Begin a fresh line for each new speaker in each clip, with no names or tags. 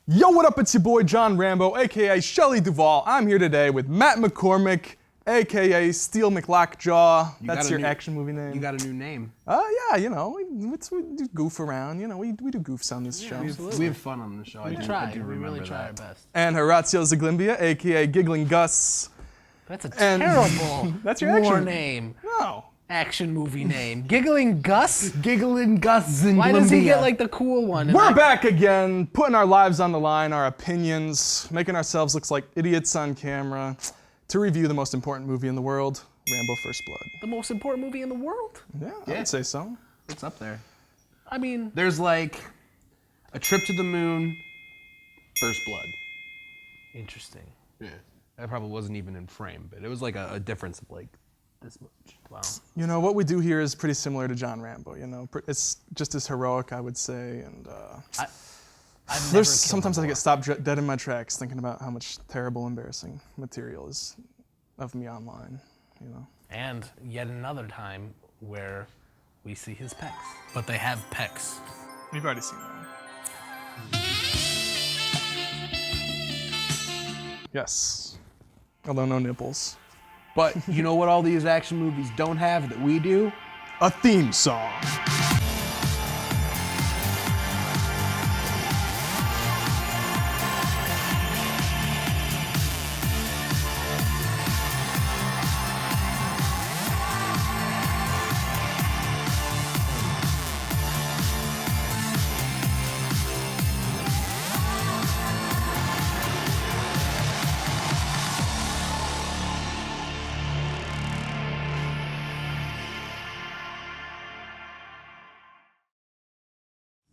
Yo, what up? It's your boy John Rambo, aka Shelley Duvall. I'm here today with Matt McCormick, aka Steel McLockjaw. That's your action movie name.
You got a new name.
Yeah, you know, we do goof around. You know, we do goofs on this show.
We have fun on the show.
We really try our best.
And Horatiu Zglimbea, aka Giggling Gus.
That's a terrible
That's your action
name.
No.
Action movie name. Giggling Gus?
Giggling Gus Zglimbea.
Why does he get like the cool one?
We're back again, putting our lives on the line, our opinions, making ourselves look like idiots on camera to review the most important movie in the world, Rambo: First Blood.
The most important movie in the world?
Yeah, I would say so.
It's up there.
I mean,
There's like A Trip to the Moon, First Blood.
interesting.
Yeah. That probably wasn't even in frame, but it was like a difference of like this much.
Wow.
You know, what we do here is pretty similar to John Rambo, you know. It's just as heroic, I would say, and there's sometimes I get stopped dead in my tracks thinking about how much terrible, embarrassing material is of me online, you know.
And yet another time where we see his pecs. But they have pecs.
You've already seen that one. Yes, although no nipples.
But you know what all these action movies don't have that we do?
A theme song.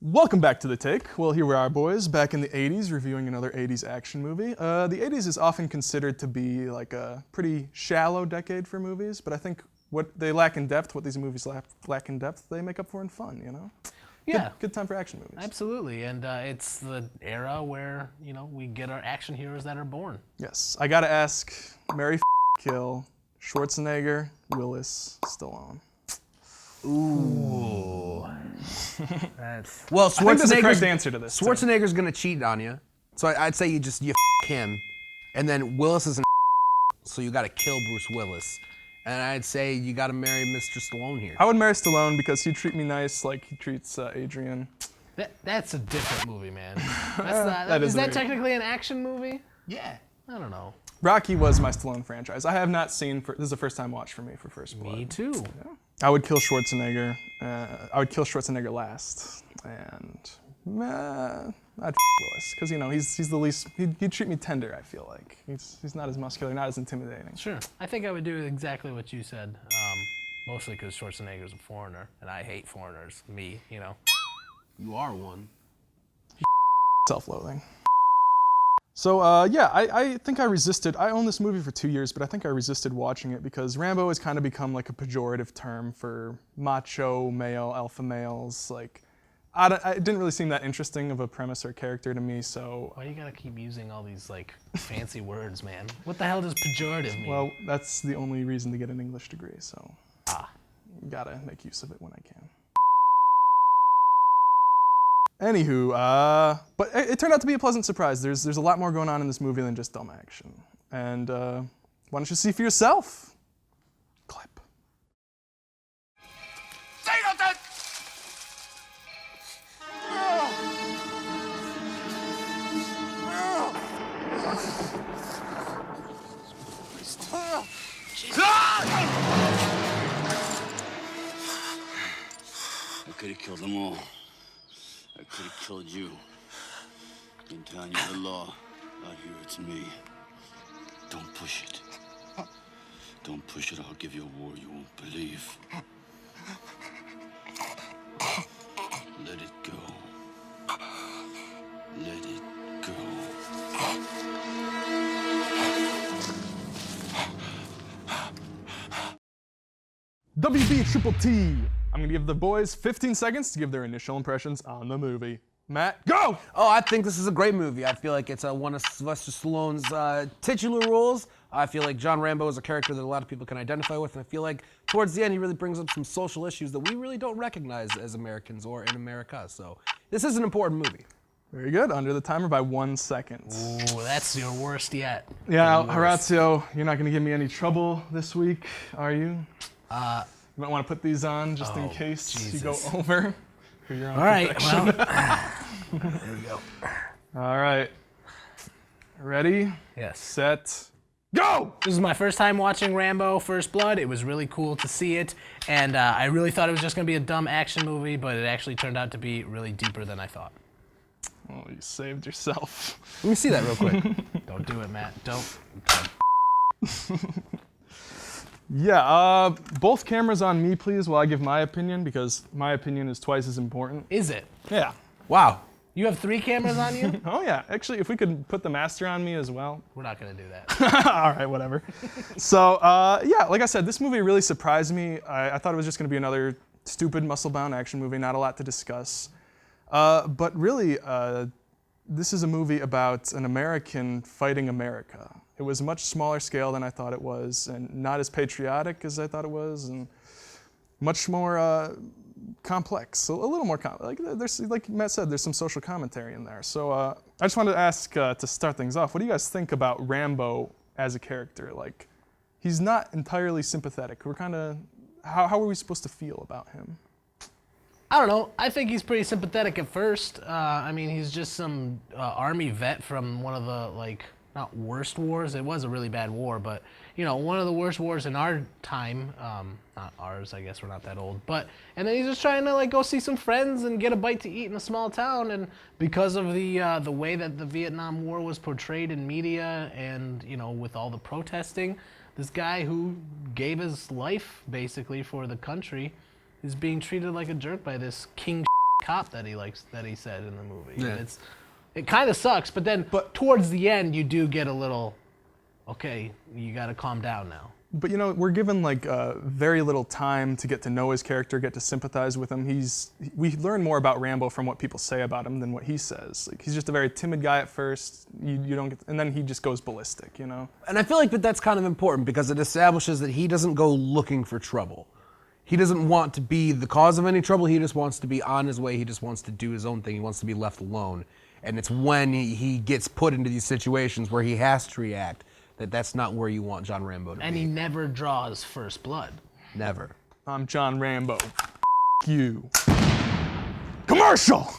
Welcome back to The Take. Well, here we are, boys, back in the 80s, reviewing another 80s action movie. The 80s is often considered to be like a pretty shallow decade for movies, but I think what they lack in depth, what these movies lack in depth, they make up for in fun, you know?
Yeah.
Good time for action movies.
Absolutely, and it's the era where, you know, we get our action heroes that are born.
Yes, I gotta ask, marry, kill, Schwarzenegger, Willis, Stallone.
Ooh. That's...
Well,
I think there's a correct answer to this.
Schwarzenegger's gonna cheat on you, so I'd say you him, and then Willis is an so you gotta kill Bruce Willis, and I'd say you gotta marry Mr. Stallone here.
I would marry Stallone because he'd treat me nice like he treats Adrian.
That's a different movie, man. Is that technically an action movie?
Yeah.
I don't know.
Rocky was my Stallone franchise. I have not seen, this is the first time watch for me for First Blood.
Me too.
Yeah. I would kill Schwarzenegger. I would kill Schwarzenegger last, and I'd Willis because you know he's the least. He'd treat me tender. I feel like he's not as muscular, not as intimidating.
Sure. I think I would do exactly what you said. Mostly because Schwarzenegger's a foreigner, and I hate foreigners. Me, you know.
You are one.
Self-loathing. So yeah, I think I resisted. I owned this movie for 2 years, but I think I resisted watching it because Rambo has kind of become like a pejorative term for macho male, alpha males. Like, it didn't really seem that interesting of a premise or character to me, so.
Why you gotta keep using all these like fancy words, man? What the hell does pejorative mean?
Well, that's the only reason to get an English degree, so. Gotta make use of it when I can. Anywho, but it turned out to be a pleasant surprise. There's a lot more going on in this movie than just dumb action. And why don't you see for yourself? Clip.
Say nothing!
I could have killed them all. I could have killed you. In town, you're the law. Out here, it's me. Don't push it. Don't push it, I'll give you a war you won't believe. Let it go. Let it go.
WB Triple T. I'm gonna give the boys 15 seconds to give their initial impressions on the movie. Matt, go!
Oh, I think this is a great movie. I feel like it's one of Sylvester Stallone's titular roles. I feel like John Rambo is a character that a lot of people can identify with, and I feel like towards the end he really brings up some social issues that we really don't recognize as Americans or in America. So this is an important movie.
Very good. Under the timer by 1 second.
Ooh, that's your worst yet.
Yeah,
Getting worse.
Horatio, you're not going to give me any trouble this week, are you? You might want to put these on just in case you go
Jesus.
over for your own
All right,
protection.
well, there we go.
All right. Ready,
Yes.
set, go!
This is my first time watching Rambo First Blood. It was really cool to see it, and I really thought it was just going to be a dumb action movie, but it actually turned out to be really deeper than I thought.
Oh, you saved yourself.
Let me see that real quick.
Don't do it, Matt. Don't.
Yeah, both cameras on me, please, while I give my opinion, because my opinion is twice as important.
Is it?
Yeah.
Wow.
You have 3 cameras on you?
Oh, yeah. Actually, if we could put the master on me as well.
We're not going to do that.
All right, whatever. So, yeah, like I said, this movie really surprised me. I thought it was just going to be another stupid muscle-bound action movie, not a lot to discuss. But really, this is a movie about an American fighting America. It was a much smaller scale than I thought it was, and not as patriotic as I thought it was, and much more complex. So a little more there's, like Matt said, there's some social commentary in there. So I just wanted to ask to start things off, what do you guys think about Rambo as a character? Like, he's not entirely sympathetic. We're kind of, how are we supposed to feel about him?
I don't know. I think he's pretty sympathetic at first. I mean, he's just some army vet from one of the, like, not worst wars. It was a really bad war, but, you know, one of the worst wars in our time. Not ours, I guess we're not that old. But, and then he's just trying to, like, go see some friends and get a bite to eat in a small town. And because of the way that the Vietnam War was portrayed in media and, you know, with all the protesting, this guy who gave his life, basically, for the country is being treated like a jerk by this king cop that he said in the movie.
Yeah.
And it kind of sucks, but then towards the end you do get a little, okay, you got to calm down now.
But you know, we're given like very little time to get to know his character, get to sympathize with him. We learn more about Rambo from what people say about him than what he says. Like, he's just a very timid guy at first. You don't get, and then he just goes ballistic, you know.
And I feel like that's kind of important because it establishes that he doesn't go looking for trouble. He doesn't want to be the cause of any trouble. He just wants to be on his way. He just wants to do his own thing. He wants to be left alone. And it's when he gets put into these situations where he has to react that's not where you want John Rambo to
And
be.
he never draws first blood.
Never.
I'm John Rambo. You. Commercial!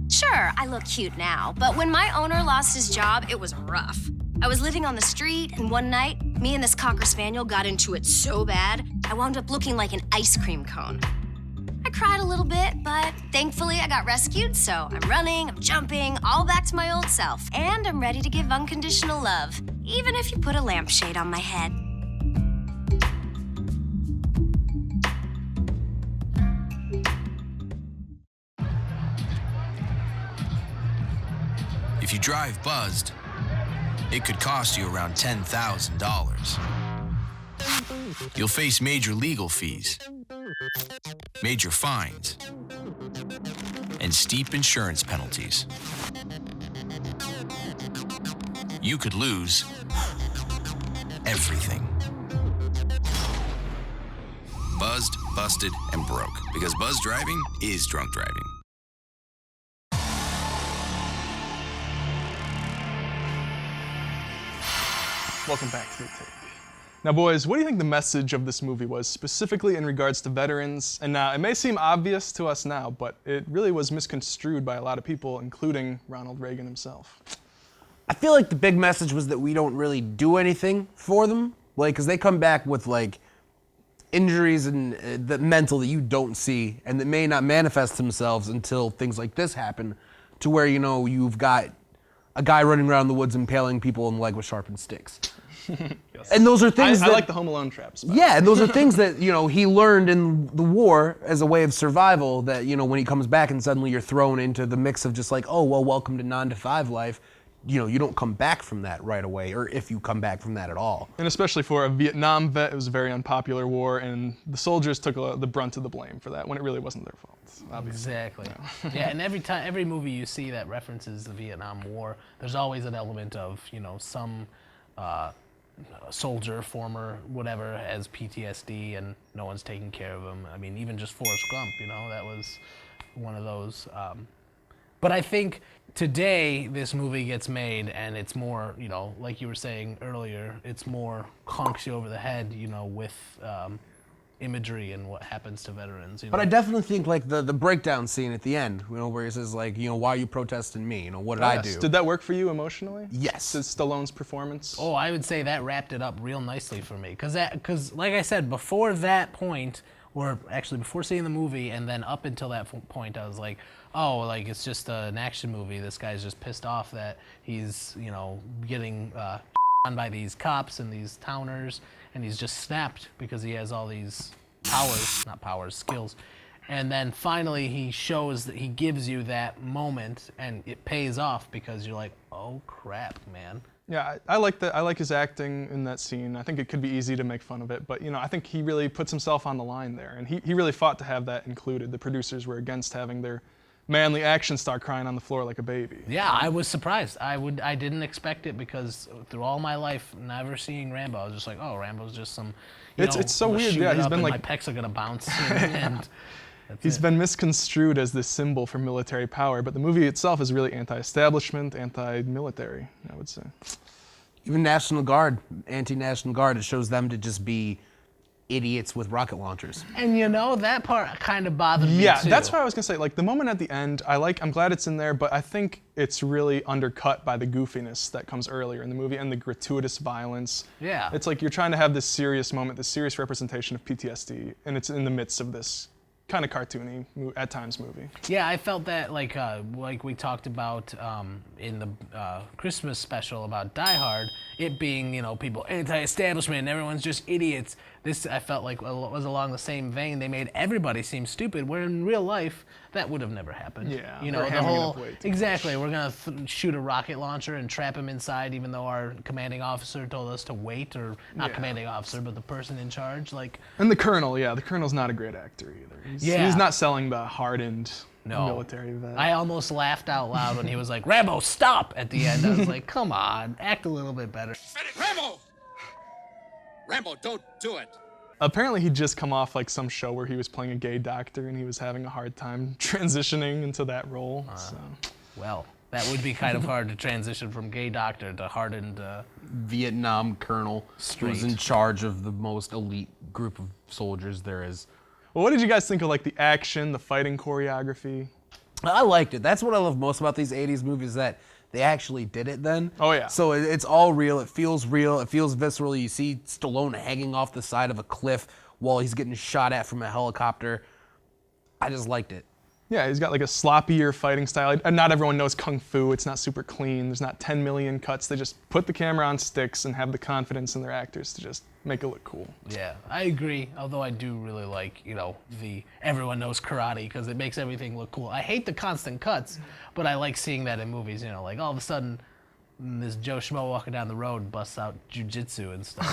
Sure, I look cute now, but when my owner lost his job, it was rough. I was living on the street, and one night, me and this Cocker Spaniel got into it so bad, I wound up looking like an ice cream cone. I cried a little bit, but thankfully I got rescued, so I'm running, I'm jumping, all back to my old self, and I'm ready to give unconditional love, even if you put a lampshade on my head.
If you drive buzzed, it could cost you around $10,000. You'll face major legal fees, major fines, and steep insurance penalties. You could lose everything. Buzzed, busted, and broke, because buzz driving is drunk driving.
Welcome back to the take. Now, boys, what do you think the message of this movie was, specifically in regards to veterans? And it may seem obvious to us now, but it really was misconstrued by a lot of people, including Ronald Reagan himself.
I feel like the big message was that we don't really do anything for them, like, because they come back with like injuries and the mental that you don't see, and that may not manifest themselves until things like this happen, to where, you know, you've got a guy running around the woods impaling people in the leg with sharpened sticks.
Yes.
And those are things
I like the Home Alone traps.
Yeah, and those are things that, you know, he learned in the war as a way of survival, that, you know, when he comes back and suddenly you're thrown into the mix of just like, oh, well, welcome to 9 to 5 life. You know, you don't come back from that right away, or if you come back from that at all.
And especially for a Vietnam vet, it was a very unpopular war, and the soldiers took the brunt of the blame for that, when it really wasn't their fault, obviously.
Exactly. Yeah, and every movie you see that references the Vietnam War, there's always an element of, you know, some soldier, former, whatever, has PTSD and no one's taking care of him. I mean, even just Forrest Gump, you know, that was one of those. But I think today this movie gets made and it's more, like you were saying earlier, it's more clunks you over the head, with imagery and what happens to veterans.
But I definitely think like the breakdown scene at the end, where he says like, why are you protesting me? What did I do?
Did that work for you emotionally?
Yes.
Stallone's performance?
Oh, I would say that wrapped it up real nicely for me. Because like I said, before that point, or actually before seeing the movie and then up until that point, I was like, oh, like it's just an action movie. This guy's just pissed off that he's, getting on by these cops and these towners, and he's just snapped because he has all these skills. And then finally he shows that he gives you that moment and it pays off because you're like, oh crap, man.
Yeah, I like that. I like his acting in that scene. I think it could be easy to make fun of it, but I think he really puts himself on the line there, and he really fought to have that included. The producers were against having their manly action star crying on the floor like a baby.
Yeah, I was surprised. I didn't expect it because through all my life, never seeing Rambo, I was just like, oh, Rambo's just some.
It's so weird. Yeah, he's been like
my pecs are gonna bounce, and
he's been misconstrued as this symbol for military power, but the movie itself is really anti-establishment, anti-military, I would say.
Even National Guard, anti-National Guard, it shows them to just be idiots with rocket launchers.
And that part kind of bothered me
Yeah,
too.
that's what I was gonna say. Like the moment at the end, I'm glad it's in there, but I think it's really undercut by the goofiness that comes earlier in the movie and the gratuitous violence.
Yeah.
It's like you're trying to have this serious moment, this serious representation of PTSD, and it's in the midst of this kind of cartoony, at times, movie.
Yeah, I felt that like we talked about in the Christmas special about Die Hard, it being people anti-establishment and everyone's just idiots. This I felt like was along the same vein. They made everybody seem stupid, where in real life that would have never happened.
Yeah,
the
they're hamming it
whole
up way too
exactly. We're gonna shoot a rocket launcher and trap him inside, even though our commanding officer told us to wait, or not commanding officer, but the person in charge.
And the Colonel, the Colonel's not a great actor either. He's not selling the hardened military vet.
I almost laughed out loud when he was like, Rambo, stop! At the end, I was like, come on, act a little bit better.
Rambo! Rambo, don't do it.
Apparently he'd just come off like some show where he was playing a gay doctor and he was having a hard time transitioning into that role.
Well, that would be kind of hard to transition from gay doctor to hardened...
Vietnam colonel who's in charge of the most elite group of soldiers there is.
Well, what did you guys think of like the action, the fighting choreography?
I liked it. That's what I love most about these 80s movies, that they actually did it then.
Oh, yeah.
So it's all real. It feels visceral. You see Stallone hanging off the side of a cliff while he's getting shot at from a helicopter. I just liked it.
Yeah, he's got like a sloppier fighting style. And not everyone knows Kung Fu. It's not super clean. There's not 10 million cuts. They just put the camera on sticks and have the confidence in their actors to just make it look cool.
Yeah, I agree. Although I do really like, the everyone knows karate because it makes everything look cool. I hate the constant cuts, but I like seeing that in movies. Like all of a sudden, this Joe Schmo walking down the road busts out jujitsu and stuff.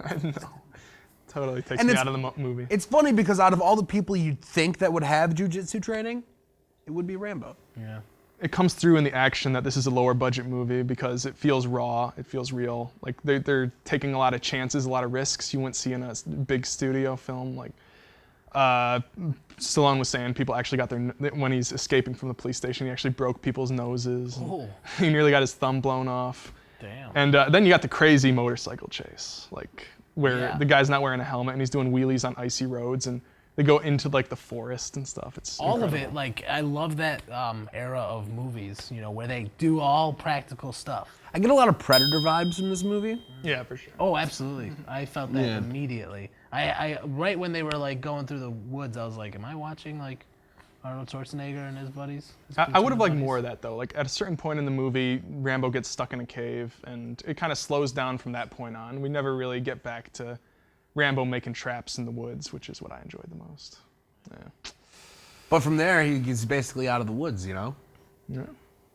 I know. Totally takes me out of the movie.
It's funny because out of all the people you'd think that would have jujitsu training, it would be Rambo.
Yeah.
It comes through in the action that this is a lower budget movie because it feels raw, it feels real. Like they're taking a lot of chances, a lot of risks you wouldn't see in a big studio film. Like Stallone was saying, people actually got when he's escaping from the police station, he actually broke people's noses.
Oh.
He nearly got his thumb blown off.
Damn.
And then you got the crazy motorcycle chase, where the guy's not wearing a helmet and he's doing wheelies on icy roads and they go into like the forest and stuff. It's
all
incredible.
of it. I love that era of movies, where they do all practical stuff.
I get a lot of Predator vibes from this movie.
Yeah, for sure.
Oh, absolutely. I felt that immediately. I right when they were going through the woods, I was like, am I watching Arnold Schwarzenegger and his buddies?
I would have liked more of that though. Like at a certain point in the movie, Rambo gets stuck in a cave and it kind of slows down from that point on. We never really get back to Rambo making traps in the woods, which is what I enjoyed the most. Yeah.
But from there, he's basically out of the woods,
Yeah.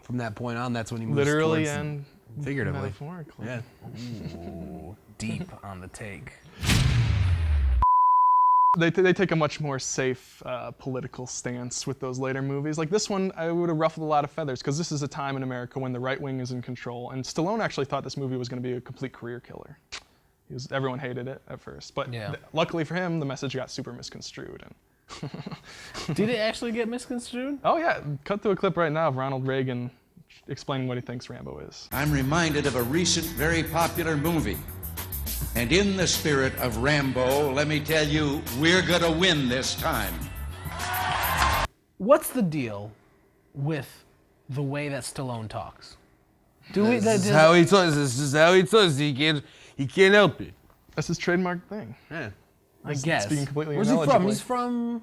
From that point on, that's when he moves
Literally
towards
and
figuratively.
Metaphorically.
Yeah.
Ooh, deep on the take.
They take a much more safe political stance with those later movies. Like this one, I would have ruffled a lot of feathers because this is a time in America when the right wing is in control. And Stallone actually thought this movie was going to be a complete career killer. Everyone hated it at first, but luckily for him, the message got super misconstrued, and
Did it actually get misconstrued?
Oh yeah, cut to a clip right now of Ronald Reagan explaining what he thinks Rambo is.
I'm reminded of a recent, very popular movie. And in the spirit of Rambo, let me tell you, we're gonna win this time.
What's the deal with the way that Stallone talks? This
is how he talks. This is how he talks. He can't help it.
That's his trademark thing.
Yeah.
I guess.
Speaking completely
Where's he from?
intelligibly.
He's from.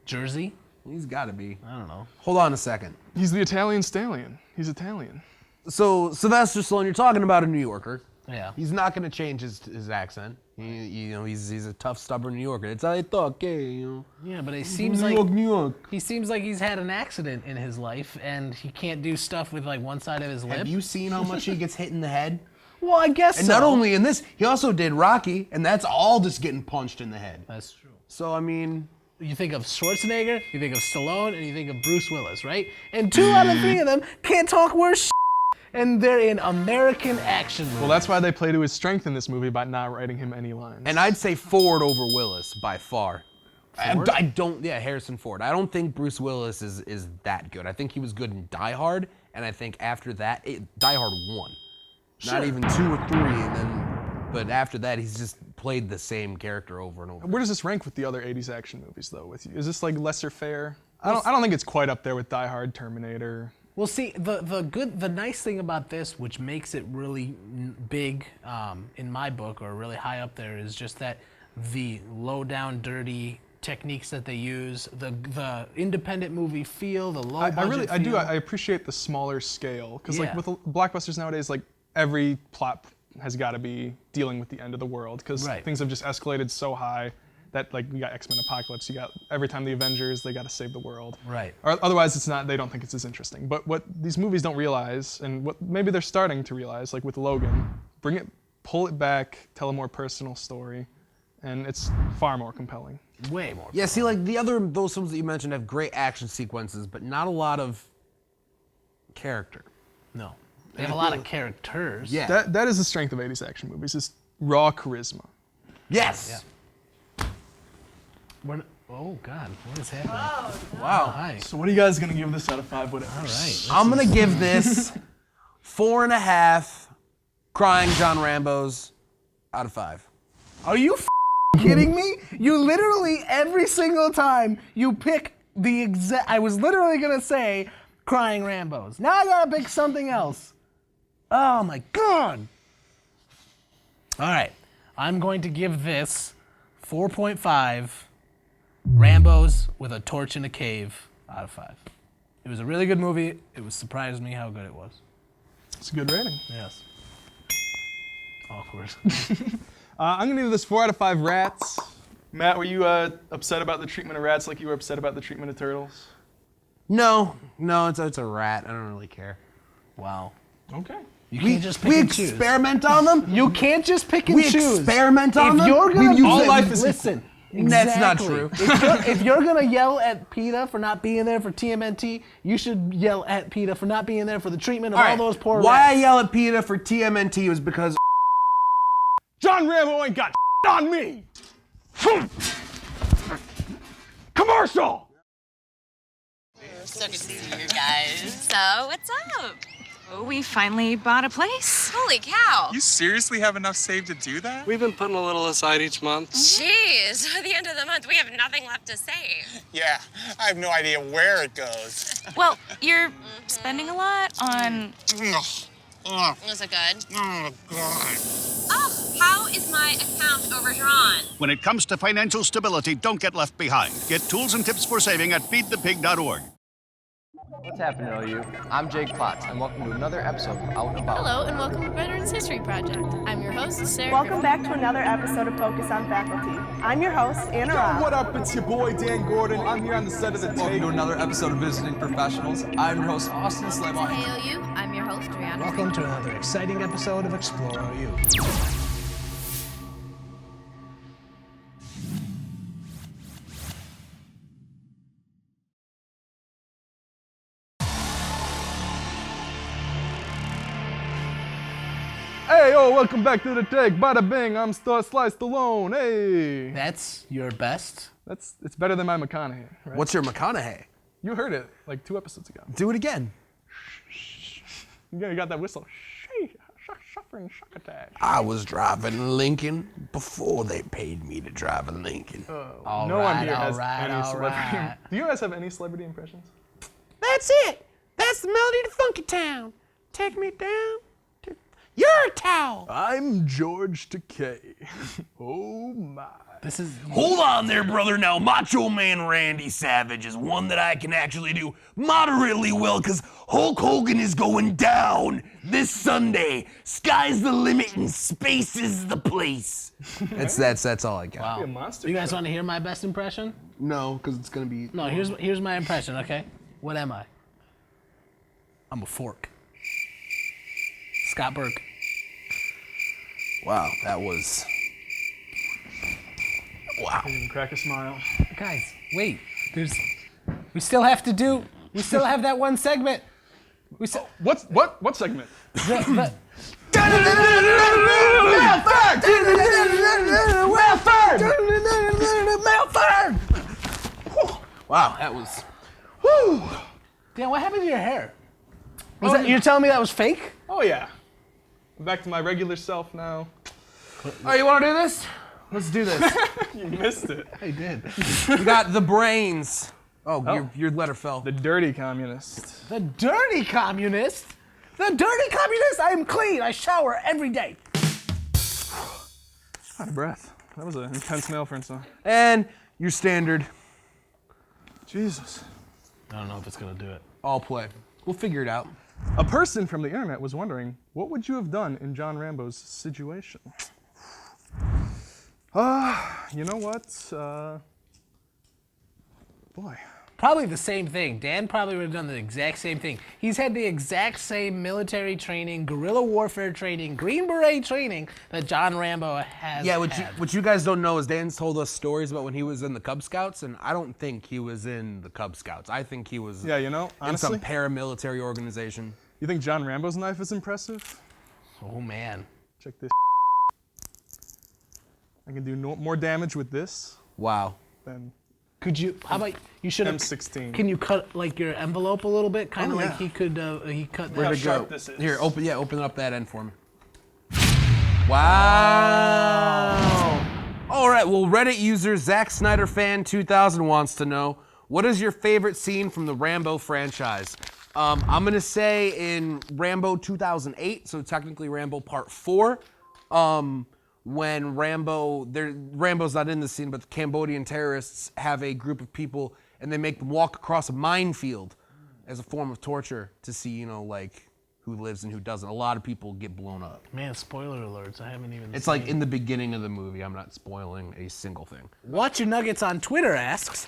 Jersey?
He's got to be.
I don't know.
Hold on a second.
He's the Italian stallion. He's Italian.
So Sylvester Stallone, you're talking about a New Yorker.
Yeah.
He's not going to change his accent. He's a tough, stubborn New Yorker. It's how they talk,
Yeah, but it seems
New
like
York, New York.
he seems like he's had an accident in his life and he can't do stuff with like one side of his lip.
Have you seen how much he gets hit in the head?
Well, I guess
And
so.
not only in this, he also did Rocky, and that's all just getting punched in the head.
That's true.
So I mean,
You think of Schwarzenegger, you think of Stallone, and you think of Bruce Willis, right? And 2 out of 3 of them can't talk worse and they're in American action movies.
Well, that's why they play to his strength in this movie by not writing him any lines.
and I'd say Ford over Willis by far.
Ford?
I don't. Yeah, Harrison Ford. I don't think Bruce Willis is that good. I think he was good in Die Hard, and I think after that, Die Hard 1. Not even 2 or 3, and then. But after that, he's just played the same character over and over.
Where does this rank with the other 80s action movies, though? With you? Is this like lesser fare? I don't think it's quite up there with Die Hard, Terminator.
Well, see, the nice thing about this, which makes it really big in my book, or really high up there, is just that the low down, dirty techniques that they use, the independent movie feel, the low budget feel.
I appreciate the smaller scale because
Yeah.
like with blockbusters nowadays, like every plot has got to be dealing with the end of the world because
Right.
things have just escalated so high that like we got X-Men Apocalypse, you got every time the Avengers, they got to save the world.
Right.
Or otherwise it's not, they don't think it's as interesting. But what these movies don't realize, and what maybe they're starting to realize, like with Logan, pull it back, tell a more personal story, and it's far more compelling.
Way more.
Yeah, see, like those films that you mentioned have great action sequences, but not a lot of character.
No. They have a lot of characters.
Yeah.
That is the strength of 80s action movies, is raw charisma.
Yes.
Yeah. Oh God, what is happening?
Wow.
Hi.
So what are you guys gonna give this out of 5? Whatever.
All right.
I'm gonna give this 4.5 crying John Rambos out of 5.
Are you kidding me? You literally every single time you pick the exact. I was literally gonna say crying Rambos. Now I gotta pick something else. Oh my God. All right. I'm going to give this 4.5 Rambos with a torch in a cave out of 5. It was a really good movie. It was surprised me how good it was.
It's a good rating.
Yes. Awkward.
I'm gonna give this 4 out of 5 rats. Matt, were you upset about the treatment of rats like you were upset about the treatment of turtles?
No, it's a rat. I don't really care.
Wow.
Okay.
You can't just pick
We
and choose.
experiment on them.
You can't just pick and
We
choose.
experiment on them.
If you're gonna
We use
all
them.
life is listen.
That's not
Exactly.
true.
If you're gonna yell at PETA for not being there for TMNT, you should yell at PETA for not being there for the treatment of all those poor
Why
rats.
I yell at PETA for TMNT was because
John Rambo ain't got on me! Commercial!
So good to see you guys.
So, what's up?
Oh, we finally bought a place.
Holy cow.
You seriously have enough saved to do that?
We've been putting a little aside each month.
Jeez, at the end of the month, we have nothing left to save.
Yeah, I have no idea where it goes.
Well, you're spending a lot on...
Was it good?
Oh, God.
Oh, how is my account overdrawn?
When it comes to financial stability, don't get left behind. Get tools and tips for saving at feedthepig.org.
What's happening, OU? I'm Jake Potts, and welcome to another episode of Out and About.
Hello, and welcome to Veterans History Project. I'm your host, Sarah.
Welcome back to another episode of Focus on Faculty. I'm your host, Anna Robb.
What up? It's your boy, Dan Gordon. I'm here on the set of The Take.
Welcome to another episode of Visiting Professionals. I'm your host, Austin Sleva.
Hey, OU. I'm your host, Rihanna.
Welcome to another exciting episode of Explore OU.
Hey, oh, welcome back to the take. Bada bing, I'm Sly Stallone. Hey.
That's your best?
It's better than my McConaughey, right?
What's your McConaughey?
You heard it like 2 episodes ago.
Do it again.
You got that whistle. Suffering shock attack.
I was driving Lincoln before they paid me to drive a Lincoln.
No one here has any celebrity. Do you guys have any celebrity impressions?
That's it. That's the melody to Funky Town. Take me down to your town.
I'm George Takei. Oh my.
This is.
Hold on there, brother. Now, Macho Man Randy Savage is one that I can actually do moderately well because Hulk Hogan is going down this Sunday. Sky's the limit and space is the place. That's all I got.
Wow.
Be a monster
You guys
show.
want to hear my best impression?
No, because it's gonna be.
No, here's my impression, okay? What am I? I'm a fork. Scott Burke.
Wow, that was. Wow.
You can crack a smile.
Guys, wait. We still have that one segment.
What segment?
Mailfern! Wow, that was.
Dan, what happened to your hair? You're telling me that was fake?
Oh yeah. I'm back to my regular self now.
Oh, you want to do this? Let's do this.
You missed it.
I did.
We got the brains. Oh. Your letter fell.
The dirty communist.
The dirty communist? The dirty communist? I am clean. I shower every day.
Out of breath. That was an intense Mailfern song.
And your standard.
Jesus.
I don't know if it's gonna do it.
All play. We'll figure it out.
A person from the internet was wondering, what would you have done in John Rambo's situation? You know what? Boy.
Probably the same thing. Dan probably would have done the exact same thing. He's had the exact same military training, guerrilla warfare training, Green Beret training that John Rambo has
Yeah,
had.
what you guys don't know is Dan's told us stories about when he was in the Cub Scouts, and I don't think he was in the Cub Scouts. I think he was
Yeah, you know, honestly,
in some paramilitary organization.
You think John Rambo's knife is impressive?
Oh, man.
Check this. I can do more damage with this
Wow.
than
Could you, how about, you should have,
M16.
can you cut like your envelope a little bit? Kind of
Oh,
like
yeah.
he could, he cut
Where'd
that.
it go?
sharp this is.
Here, open up that end for me. Wow. All right, well, Reddit user Zack Snyder Fan 2000 wants to know, what is your favorite scene from the Rambo franchise? I'm gonna say in Rambo 2008, so technically Rambo Part 4, when Rambo's not in the scene, but the Cambodian terrorists have a group of people and they make them walk across a minefield as a form of torture to see, like who lives and who doesn't. A lot of people get blown up.
Man, spoiler alerts. I haven't even
It's
seen.
like in the beginning of the movie. I'm not spoiling a single thing.
Watch Your Nuggets on Twitter asks,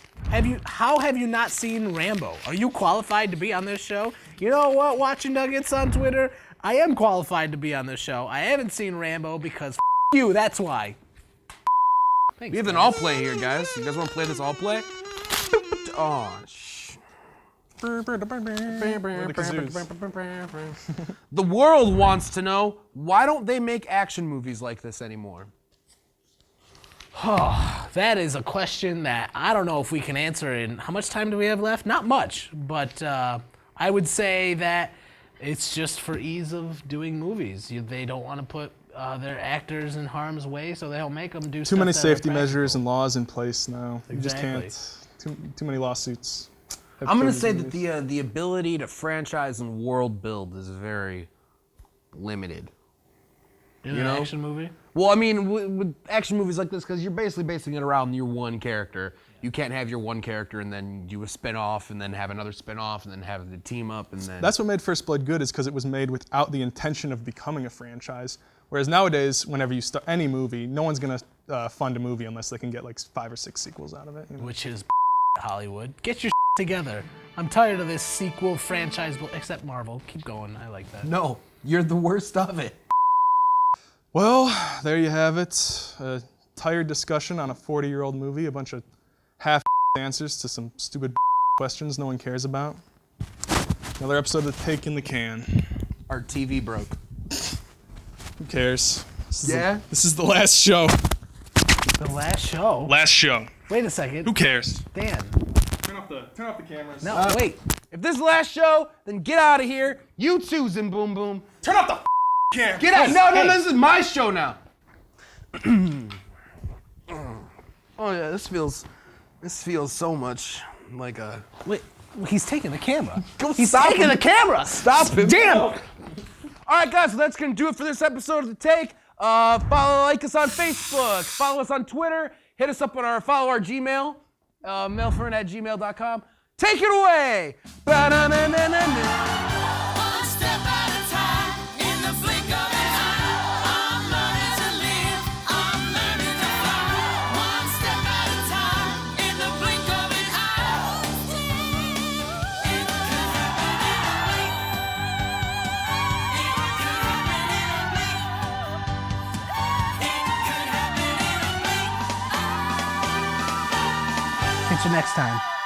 how have you not seen Rambo? Are you qualified to be on this show? You know what, Watch Your Nuggets on Twitter? I am qualified to be on this show. I haven't seen Rambo because you, that's why. Thanks,
We have an
man.
all play here, guys. You guys want to play this all play? Oh,
Or the kazoos.
The world wants to know, why don't they make action movies like this anymore?
That is a question that I don't know if we can answer in, how much time do we have left? Not much, but I would say that it's just for ease of doing movies. They don't want to put their actors in harm's way, so they don't make them do
Too
stuff
many
that are
safety
practical.
measures and laws in place now. You just
Exactly.
can't. Too many lawsuits.
I'm going to say that the ability to franchise and world build is very limited.
In an action movie?
Well, I mean, with action movies like this, because you're basically basing it around your one character. You can't have your one character and then do a spin-off and then have another spin-off and then have the team up and then...
That's what made First Blood good, is because it was made without the intention of becoming a franchise. Whereas nowadays, whenever you start any movie, no one's gonna fund a movie unless they can get like 5 or 6 sequels out of it.
Which is Hollywood. Get your together. I'm tired of this sequel franchise, except Marvel. Keep going. I like that.
No, you're the worst of it.
Well, there you have it. A tired discussion on a 40-year-old movie, a bunch of half answers to some stupid questions no one cares about. Another episode of Take in the Can.
Our TV broke.
Who cares?
Yeah?
This is the last show.
The last show?
Last show.
Wait a second.
Who cares?
Dan.
Turn off the cameras.
No, wait.
If this is the last show, then get out of here. You too, Zim Boom Boom.
Turn off the cameras.
Get out. No, this is my show now. Oh yeah, this feels so much like a.
Wait, he's taking the camera.
He's
taking the camera.
Stop him.
Damn.
All right, guys, so that's gonna do it for this episode of The Take. Like us on Facebook, follow us on Twitter, hit us up on follow our Gmail, mailfern@gmail.com. Take it away. Ba-na-na-na-na-na.
Catch you next time.